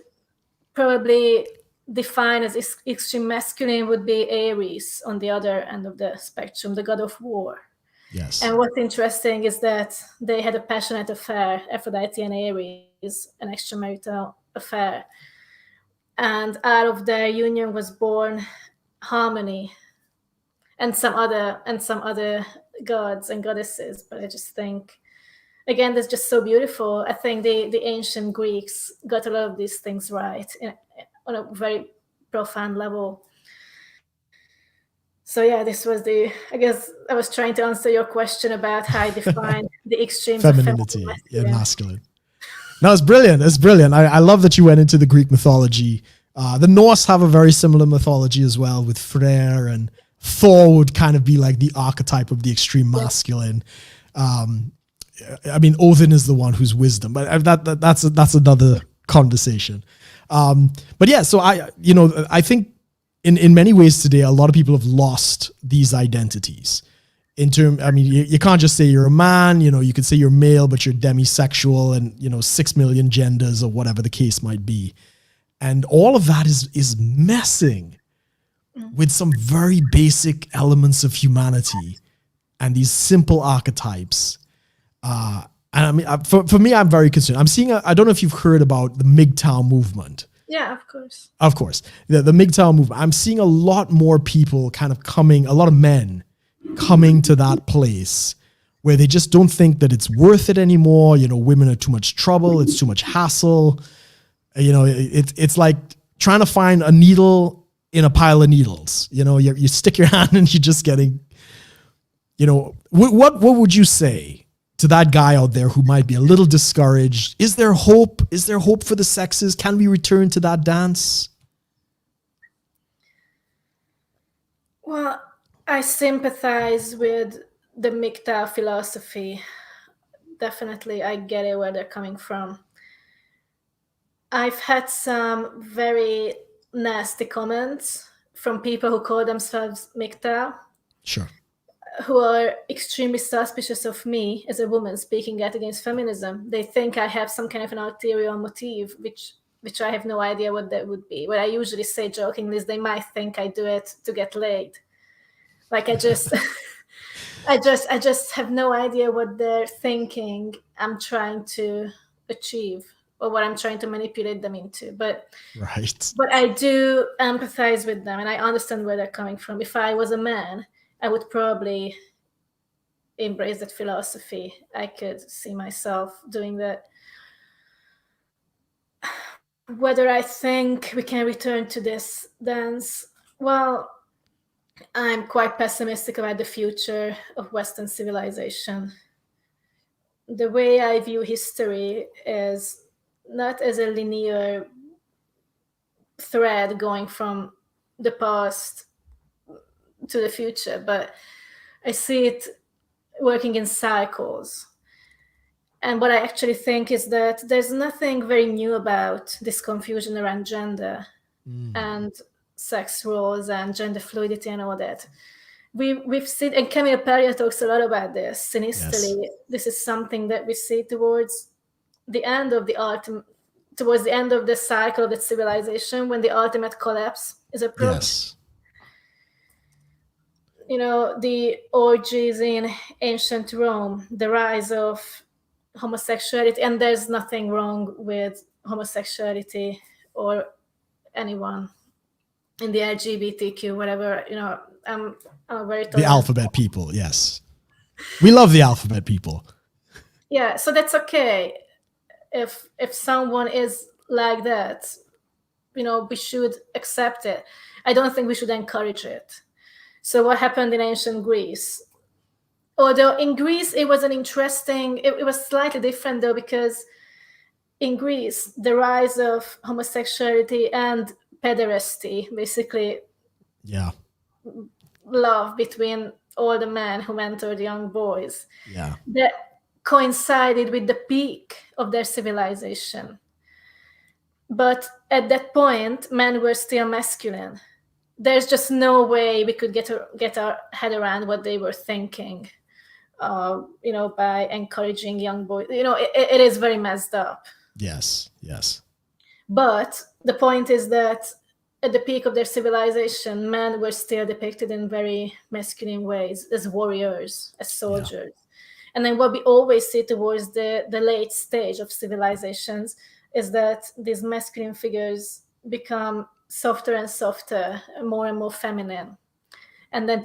probably define as extreme masculine would be Ares on the other end of the spectrum, the god of war. Yes. And what's interesting is that they had a passionate affair, Aphrodite and Ares, an extramarital affair. And out of their union was born harmony and some other gods and goddesses. But I just think, again, that's just so beautiful. I think the ancient Greeks got a lot of these things right on a very profound level. So yeah, this was I guess I was trying to answer your question about how I define the extremes femininity of and masculine. No, it's brilliant. It's brilliant. I love that you went into the Greek mythology. The Norse have a very similar mythology as well, with Freyr, and Thor would kind of be like the archetype of the extreme masculine. I mean, Odin is the one who's wisdom, but that's another conversation. But yeah, so I think in many ways today, a lot of people have lost these identities. I mean, you can't just say you're a man, you could say you're male, but you're demisexual and, 6 million genders or whatever the case might be. And all of that is messing with some very basic elements of humanity and these simple archetypes. And I mean, for me, I'm very concerned. I'm seeing, I don't know if you've heard about the MGTOW movement. Yeah, of course. Of course. The MGTOW movement. I'm seeing a lot more people kind of a lot of men coming to that place where they just don't think that it's worth it anymore. Women are too much trouble. It's too much hassle. It's like trying to find a needle in a pile of needles. You stick your hand and you're just getting, what would you say to that guy out there who might be a little discouraged? Is there hope? Is there hope for the sexes? Can we return to that dance? Well, I sympathize with the MGTOW philosophy. Definitely, I get it where they're coming from. I've had some very nasty comments from people who call themselves MGTOW. Sure. Who are extremely suspicious of me as a woman speaking out against feminism. They think I have some kind of an ulterior motive, which I have no idea what that would be. What I usually say jokingly is they might think I do it to get laid. Like I just have no idea what they're thinking I'm trying to achieve or what I'm trying to manipulate them into. But I do empathize with them and I understand where they're coming from. If I was a man, I would probably embrace that philosophy. I could see myself doing that. Whether I think we can return to this dance, well, I'm quite pessimistic about the future of Western civilization. The way I view history is not as a linear thread going from the past to the future, but I see it working in cycles. And what I actually think is that there's nothing very new about this confusion around gender and sex roles and gender fluidity and all that. We've seen, and Camille Paglia talks a lot about this in Italy. Yes. This is something that we see towards the end of the cycle of the civilization, when the ultimate collapse is approached. Yes. The orgies in ancient Rome, the rise of homosexuality, and there's nothing wrong with homosexuality or anyone in the LGBTQ, whatever, I'm very tolerant. The alphabet people, yes. We love the alphabet people. Yeah, so that's okay. If someone is like that, we should accept it. I don't think we should encourage it. So what happened in ancient Greece? Although in Greece, it was it was slightly different though, because in Greece, the rise of homosexuality and pederasty, basically love between all the men who mentored young boys, that coincided with the peak of their civilization. But at that point, men were still masculine. There's just no way we could get our head around what they were thinking, by encouraging young boys. It is very messed up. Yes. But the point is that at the peak of their civilization, men were still depicted in very masculine ways, as warriors, as soldiers. Yeah. And then what we always see towards the late stage of civilizations is that these masculine figures become softer and softer, more and more feminine. And then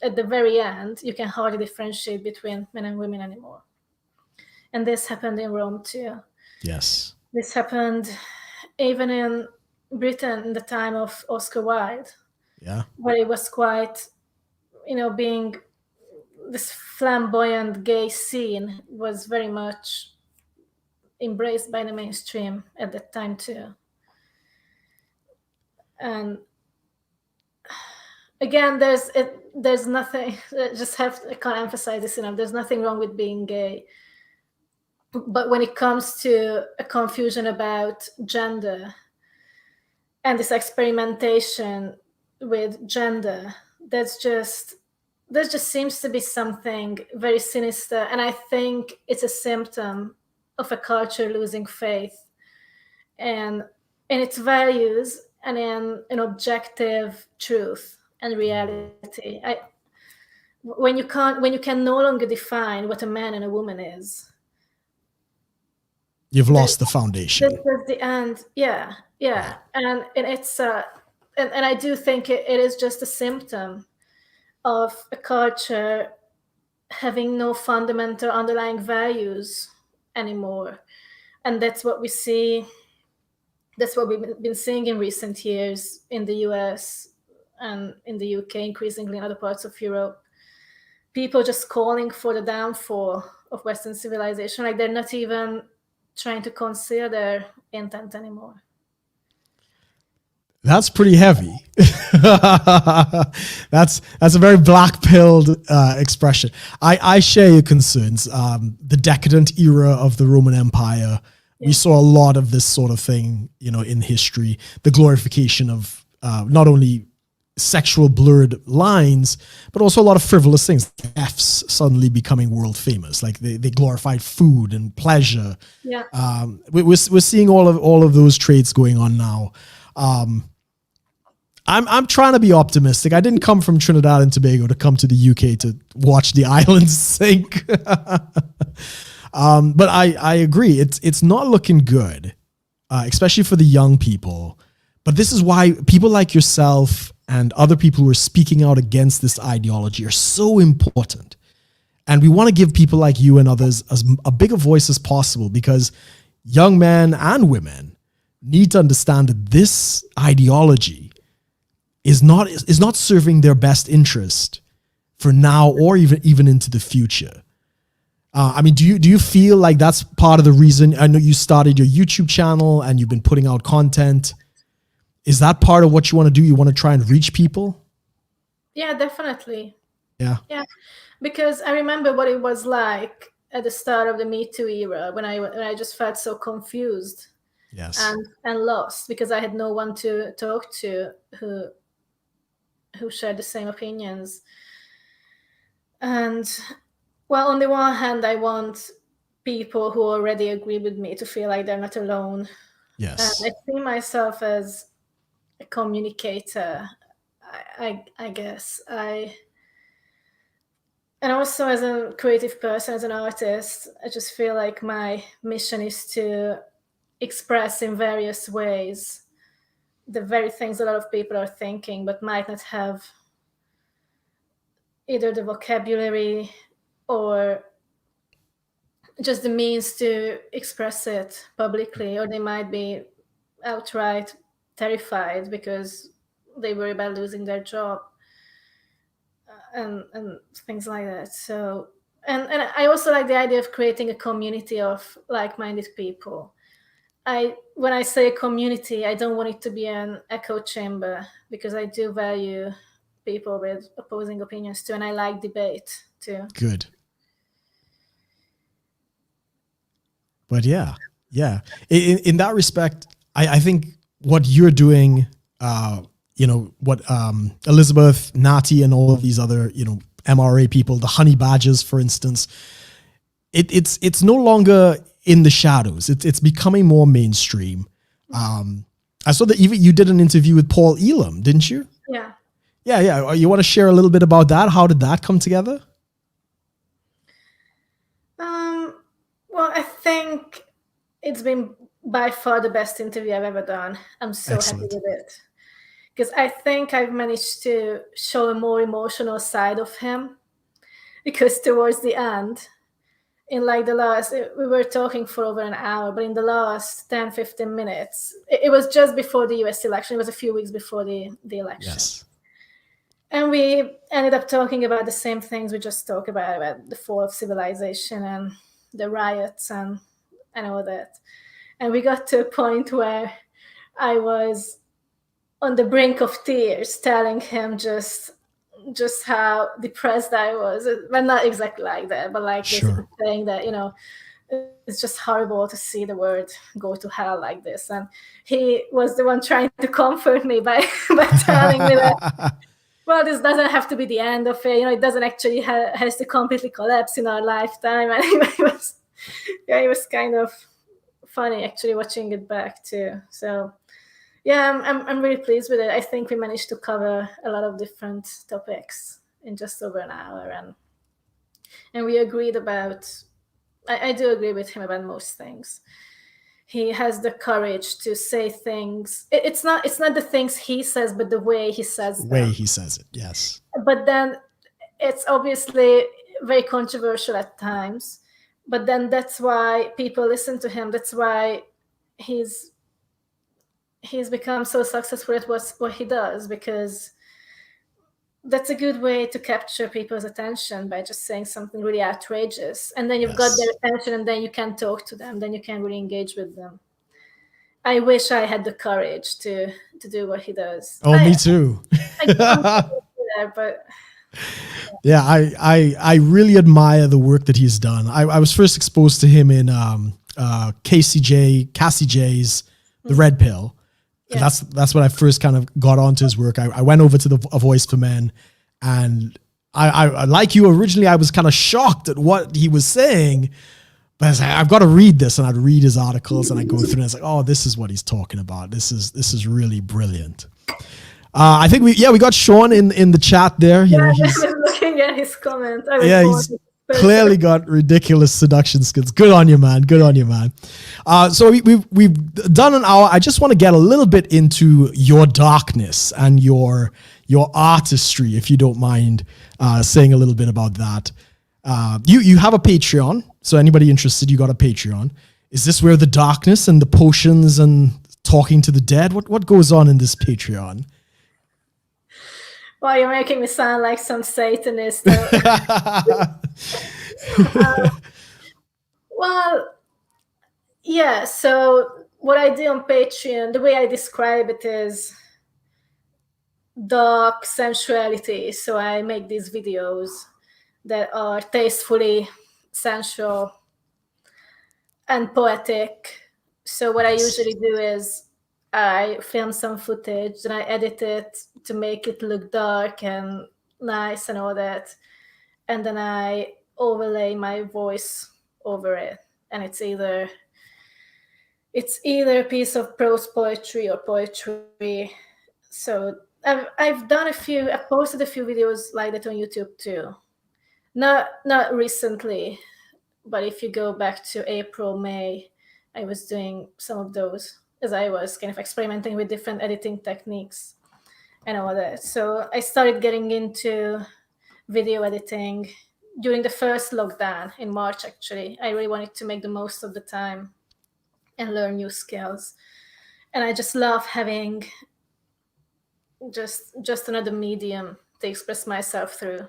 at the very end, you can hardly differentiate between men and women anymore. And this happened in Rome too. Yes. This happened even in Britain in the time of Oscar Wilde. Yeah. Where it was quite, being this flamboyant gay scene was very much embraced by the mainstream at that time too. And again, there's nothing, I can't emphasize this enough, there's nothing wrong with being gay. But when it comes to a confusion about gender, and this experimentation with gender, that's just there just seems to be something very sinister, and I think it's a symptom of a culture losing faith and in its values and in an objective truth and reality. When you can no longer define what a man and a woman is, You've lost the foundation. that's the end. Yeah, yeah, and it's and I do think it is just a symptom of a culture having no fundamental underlying values anymore, and that's what we see. That's what we've been seeing in recent years in the US and in the UK, increasingly in other parts of Europe. People just calling for the downfall of Western civilization, like they're not even trying to conceal their intent anymore. That's pretty heavy. That's a very black-pilled expression. I share your concerns. The decadent era of the Roman Empire, we saw a lot of this sort of thing, in history. The glorification of not only sexual blurred lines, but also a lot of frivolous things. F's suddenly becoming world famous, like they glorified food and pleasure. Yeah, we're seeing all of those traits going on now. I'm trying to be optimistic. I didn't come from Trinidad and Tobago to come to the UK to watch the islands sink. But I agree. It's not looking good, especially for the young people. But this is why people like yourself and other people who are speaking out against this ideology are so important. And we want to give people like you and others as a bigger voice as possible, because young men and women need to understand that this ideology is not serving their best interest for now or even into the future. Do you feel like that's part of the reason? I know you started your YouTube channel and you've been putting out content. Is that part of what you want to do? You want to try and reach people? yeah, definitely. Yeah. Yeah, because I remember what it was like at the start of the Me Too era when I just felt so confused Yes. and lost because I had no one to talk to who shared the same opinions. And well, on the one hand, I want people who already agree with me to feel like they're not alone. Yes. And I see myself as a communicator, I guess. And also as a creative person, as an artist, I just feel like my mission is to express in various ways the very things a lot of people are thinking, but might not have either the vocabulary or just the means to express it publicly, or they might be outright terrified because they worry about losing their job and things like that. So, and I also like the idea of creating a community of like-minded people. When I say community, I don't want it to be an echo chamber, because I do value people with opposing opinions too, and I like debate too. Good. But yeah. In that respect, I think what you're doing, what Elizabeth, Nati, and all of these other, MRA people, the honey badgers, for instance, it's no longer in the shadows. It's becoming more mainstream. I saw that even you did an interview with Paul Elam, didn't you? Yeah. Yeah. You want to share a little bit about that? How did that come together? Well, I think it's been by far the best interview I've ever done. I'm so Excellent. happy with it, because I think I've managed to show a more emotional side of him, because towards the end, in like the last, we were talking for over an hour, but in the last 10-15 minutes, it was just before the US election. It was a few weeks before the election. Yes. And we ended up talking about the same things we just talked about the fall of civilization and the riots and all that. And we got to a point where I was on the brink of tears, telling him just how depressed I was. Well, not exactly like that, but like Sure. basically saying that, it's just horrible to see the world go to hell like this. And he was the one trying to comfort me by telling me that, well, this doesn't have to be the end of it. It doesn't actually has to completely collapse in our lifetime. And it was kind of funny actually watching it back too. So yeah, I'm really pleased with it. I think we managed to cover a lot of different topics in just over an hour, and we agreed about. I do agree with him about most things. He has the courage to say things. It's not the things he says, but the way he says them. Way he says it, yes. But then it's obviously very controversial at times. But then that's why people listen to him. That's why he's become so successful at what he does, because that's a good way to capture people's attention, by just saying something really outrageous, and then you've got their attention, and then you can talk to them, then you can really engage with them. I wish I had the courage to do what he does. Me too. But yeah, I really admire the work that he's done. I was first exposed to him in Cassie J's The Red Pill. Yeah. That's when I first kind of got onto his work. I went over to A Voice for Men, and I like you originally, I was kind of shocked at what he was saying, but I was like, I've got to read this, and I'd read his articles, and I go through, and it's like, oh, this is what he's talking about. This is really brilliant. I think we got Sean in the chat there. I was looking at his comments. He's clearly got ridiculous seduction skills. Good on you, man. Good on you, man. So we've done an hour. I just want to get a little bit into your darkness and your artistry, if you don't mind saying a little bit about that. You have a Patreon, so anybody interested, you got a Patreon. Is this where the darkness and the potions and talking to the dead? What goes on in this Patreon? Well, you're making me sound like some Satanist. Well, yeah, so what I do on Patreon, the way I describe it is dark sensuality. So I make these videos that are tastefully sensual and poetic. So what I usually do is I film some footage and I edit it to make it look dark and nice and all that. And then I overlay my voice over it. And it's either a piece of prose poetry or poetry. So I've posted a few videos like that on YouTube too. Not recently, but if you go back to April, May, I was doing some of those, as I was kind of experimenting with different editing techniques and all that. So I started getting into video editing during the first lockdown in March, actually. I really wanted to make the most of the time and learn new skills. And I just love having just another medium to express myself through.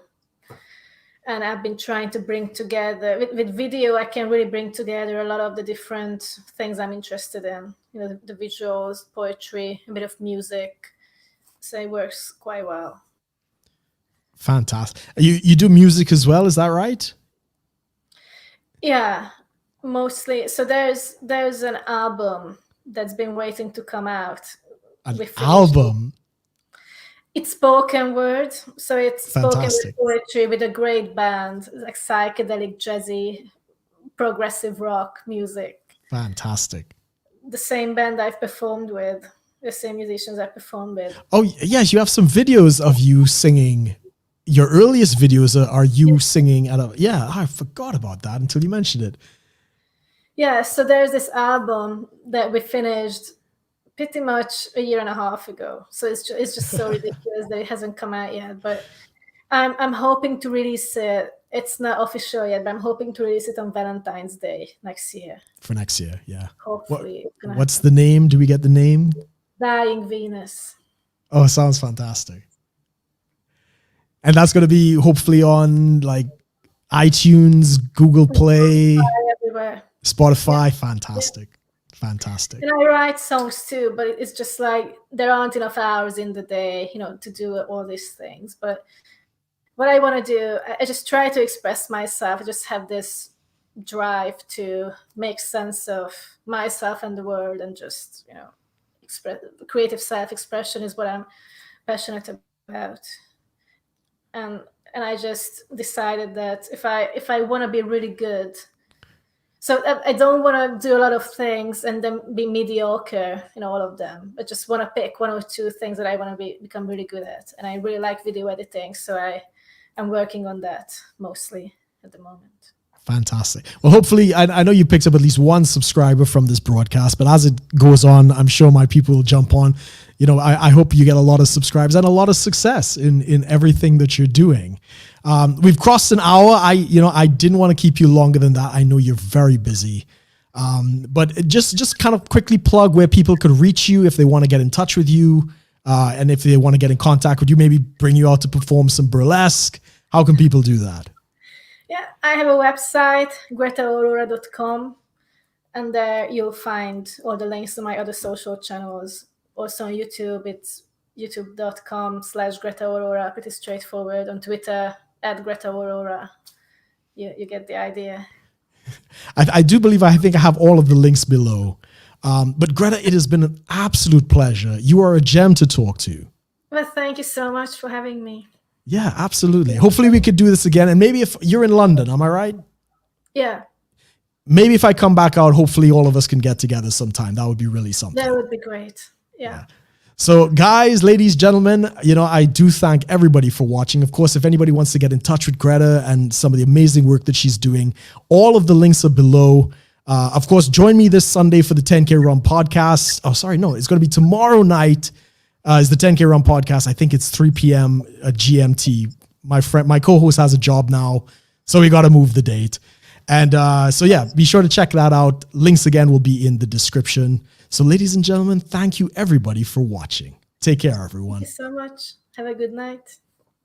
And I've been trying to bring together, with video, I can really bring together a lot of the different things I'm interested in. The visuals, poetry, a bit of music. So it works quite well. Fantastic. You do music as well, is that right? Yeah, mostly. So there's an album that's been waiting to come out. An album? It's spoken word, so it's Fantastic. spoken word poetry with a great band, like psychedelic, jazzy, progressive rock music. Fantastic. The same band I've performed with, the same musicians I've performed with. Oh, yes, you have some videos of you singing. Your earliest videos are you singing at I forgot about that until you mentioned it. Yeah, so there's this album that we finished pretty much a year and a half ago. So it's just so ridiculous that it hasn't come out yet. But I'm hoping to release it. It's not official yet, but I'm hoping to release it on Valentine's Day next year. For next year, yeah. Hopefully. What's the name? Do we get the name? Dying Venus. Oh, sounds fantastic. And that's going to be hopefully on like iTunes, Google Play, everywhere. Spotify. Yeah. Fantastic. And I write songs too, but it's just like there aren't enough hours in the day, to do all these things. But what I want to do, I just try to express myself. I just have this drive to make sense of myself and the world, and just, express creative self-expression is what I'm passionate about. And I just decided that if I want to be really good, so I don't want to do a lot of things and then be mediocre in all of them. I just want to pick one or two things that I want to become really good at. And I really like video editing, so I'm working on that mostly at the moment. Fantastic. Well, hopefully, I know you picked up at least one subscriber from this broadcast, but as it goes on, I'm sure my people will jump on. I hope you get a lot of subscribers and a lot of success in everything that you're doing. We've crossed an hour. I didn't want to keep you longer than that. I know you're very busy. But just kind of quickly plug where people could reach you if they want to get in touch with you, and if they want to get in contact with you, maybe bring you out to perform some burlesque. How can people do that? Yeah, I have a website, gretaaurora.com, and there you'll find all the links to my other social channels. Also on YouTube, it's youtube.com/Greta Aurora, pretty straightforward. On Twitter, @Greta Aurora. You get the idea. I do believe, I think I have all of the links below. But Greta, it has been an absolute pleasure. You are a gem to talk to. Well, thank you so much for having me. Yeah, absolutely. Hopefully we could do this again. And maybe if you're in London, am I right? Yeah. Maybe if I come back out, hopefully all of us can get together sometime. That would be really something. That would be great. Yeah. So guys, ladies, gentlemen, I do thank everybody for watching. Of course, if anybody wants to get in touch with Greta and some of the amazing work that she's doing, all of the links are below. Of course, join me this Sunday for the 10K Run podcast. Oh, sorry. No, it's going to be tomorrow night. Is the 10K Run podcast. I think it's 3 p.m. GMT. My co-host has a job now, so we got to move the date. And so yeah, be sure to check that out. Links again will be in the description. So ladies and gentlemen, thank you everybody for watching. Take care, everyone. Thank you so much. Have a good night.